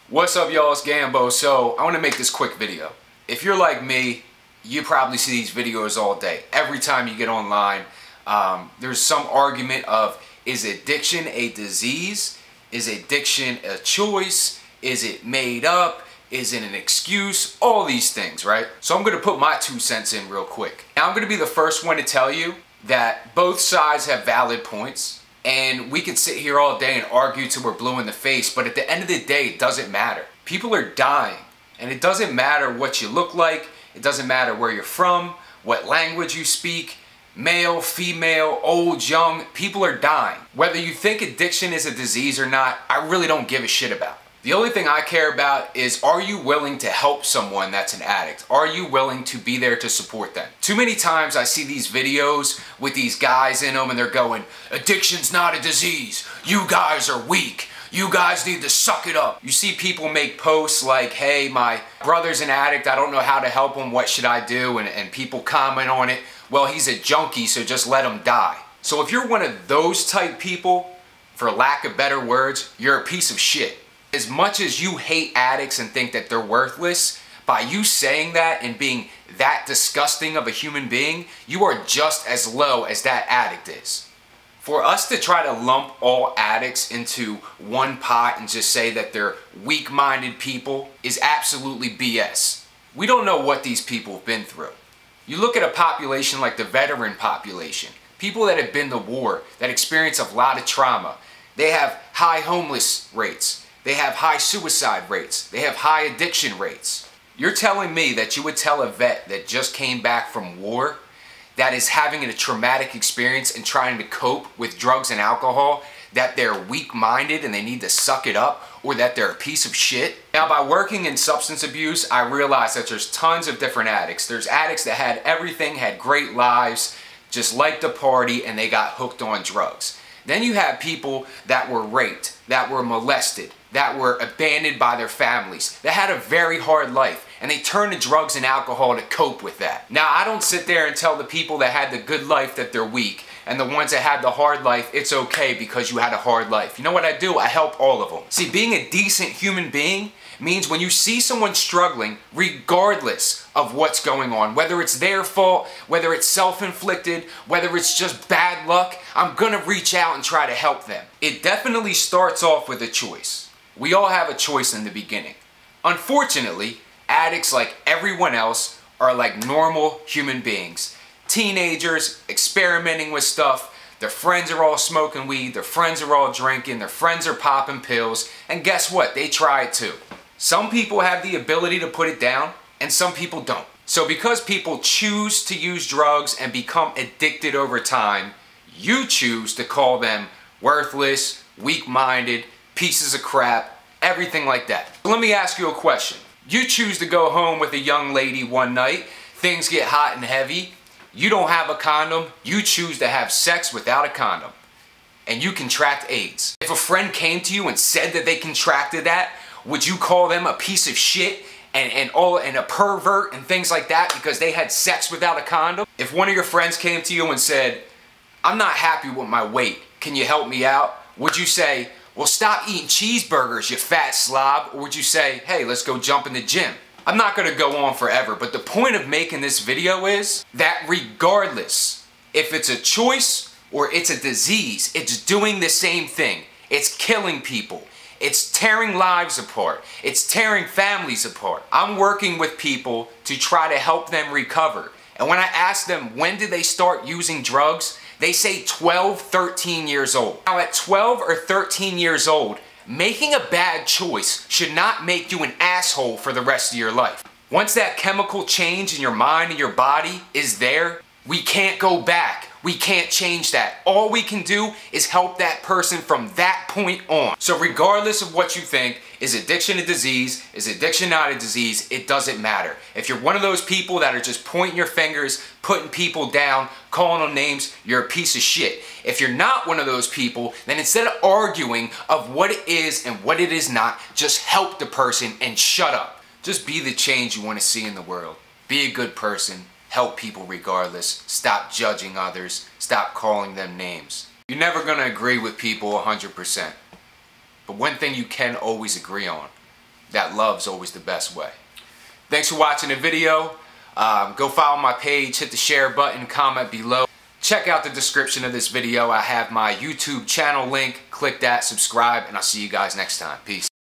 What's up, y'all? It's Gambo. So I want to make this quick video. If you're like me, you probably see these videos all day. Every time you get online, there's some argument of, is addiction a disease? Is addiction a choice? Is it made up? Is it an excuse? All these things, right? So I'm going to put my 2 cents in real quick. Now I'm going to be the first one to tell you that both sides have valid points. And we could sit here all day and argue till we're blue in the face, but at the end of the day, it doesn't matter. People are dying, and it doesn't matter what you look like, it doesn't matter where you're from, what language you speak, male, female, old, young, people are dying. Whether you think addiction is a disease or not, I really don't give a shit about. The only thing I care about is, are you willing to help someone that's an addict? Are you willing to be there to support them? Too many times I see these videos with these guys in them and they're going, addiction's not a disease. You guys are weak. You guys need to suck it up. You see people make posts like, hey, my brother's an addict. I don't know how to help him. What should I do? And people comment on it. Well, he's a junkie, so just let him die. So if you're one of those type people, for lack of better words, you're a piece of shit. As much as you hate addicts and think that they're worthless, by you saying that and being that disgusting of a human being, you are just as low as that addict is. For us to try to lump all addicts into one pot and just say that they're weak-minded people is absolutely BS. We don't know what these people have been through. You look at a population like the veteran population, people that have been to war, that experience a lot of trauma. They have high homeless rates. They have high suicide rates. They have high addiction rates. You're telling me that you would tell a vet that just came back from war, that is having a traumatic experience and trying to cope with drugs and alcohol, that they're weak-minded and they need to suck it up, or that they're a piece of shit? Now, by working in substance abuse, I realize that there's tons of different addicts. There's addicts that had everything, had great lives, just liked to party, and they got hooked on drugs. Then you have people that were raped, that were molested, that were abandoned by their families, that had a very hard life, and they turned to drugs and alcohol to cope with that. Now, I don't sit there and tell the people that had the good life that they're weak, and the ones that had the hard life, it's okay because you had a hard life. You know what I do? I help all of them. See, being a decent human being means when you see someone struggling, regardless of what's going on, whether it's their fault, whether it's self-inflicted, whether it's just bad luck, I'm gonna reach out and try to help them. It definitely starts off with a choice. We all have a choice in the beginning. Unfortunately, addicts, like everyone else, are like normal human beings. Teenagers experimenting with stuff. Their friends are all smoking weed, their friends are all drinking, their friends are popping pills, and guess what? They try it too. Some people have the ability to put it down, and some people don't. So because people choose to use drugs and become addicted over time, you choose to call them worthless, weak-minded, pieces of crap, everything like that. Let me ask you a question. You choose to go home with a young lady one night, things get hot and heavy, you don't have a condom, you choose to have sex without a condom, and you contract AIDS. If a friend came to you and said that they contracted that, would you call them a piece of shit and a pervert and things like that because they had sex without a condom? If one of your friends came to you and said, I'm not happy with my weight, can you help me out? Would you say, well, stop eating cheeseburgers, you fat slob? Or would you say, hey, let's go jump in the gym? I'm not gonna go on forever, but the point of making this video is that regardless if it's a choice or it's a disease, it's doing the same thing. It's killing people. It's tearing lives apart. It's tearing families apart. I'm working with people to try to help them recover. And when I ask them when did they start using drugs, they say 12, 13 years old. Now at 12 or 13 years old, making a bad choice should not make you an asshole for the rest of your life. Once that chemical change in your mind and your body is there, we can't go back. We can't change that. All we can do is help that person from that point on. So regardless of what you think, is addiction a disease? Is addiction not a disease? It doesn't matter. If you're one of those people that are just pointing your fingers, putting people down, calling them names, you're a piece of shit. If you're not one of those people, then instead of arguing of what it is and what it is not, just help the person and shut up. Just be the change you want to see in the world. Be a good person. Help people regardless. Stop judging others. Stop calling them names. You're never going to agree with people 100%. But one thing you can always agree on that love's always the best way. Thanks for watching the video. Go follow my page, hit the share button, comment below. Check out the description of this video. I have my YouTube channel link. Click that, subscribe, and I'll see you guys next time. Peace.